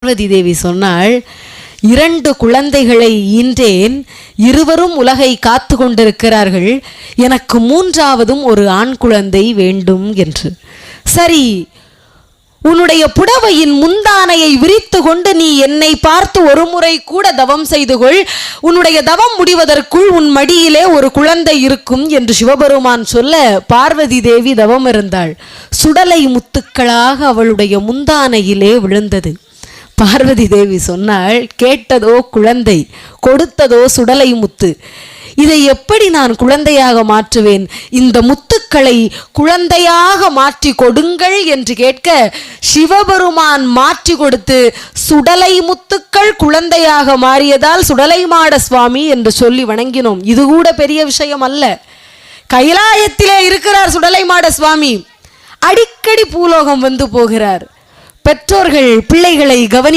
பார்வதி தேவி சொன்னாள், 2 குழந்தைகளை ஈன்றேன், இருவரும் உலகை காத்து கொண்டிருக்கிறார்கள், எனக்கு 3ஆவதும் ஒரு ஆண் குழந்தை வேண்டும் என்று. சரி, உன்னுடைய புடவையின் முந்தானையை விரித்து கொண்டு நீ என்னை பார்த்து ஒரு முறை கூட தவம் செய்து கொள், உன்னுடைய தவம் முடிவதற்குள் உன் மடியிலே ஒரு குழந்தை இருக்கும் என்று சிவபெருமான் சொல்ல பார்வதி தேவி தவம் இருந்தாள். சுடலை முத்துக்களாக அவளுடைய முந்தானையிலே விழுந்தது. பார்வதி தேவி சொன்னாள், கேட்டதோ குழந்தை, கொடுத்ததோ சுடலை முத்து. இதை எப்படி நான் குழந்தையாக மாற்றுவேன்? இந்த முத்துக்களை குழந்தையாக மாற்றி கொடுங்கள் என்று கேட்க சிவபெருமான் மாற்றி கொடுத்து சுடலை முத்துக்கள் குழந்தையாக மாறியதால் சுடலை மாட சுவாமி என்று சொல்லி வணங்கினோம். இது கூட பெரிய விஷயம் அல்ல. கைலாயத்திலே இருக்கிறார் சுடலை மாட சுவாமி, அடிக்கடி பூலோகம் வந்து போகிறார். பெற்றோர்கள் பிள்ளைகளை கவனி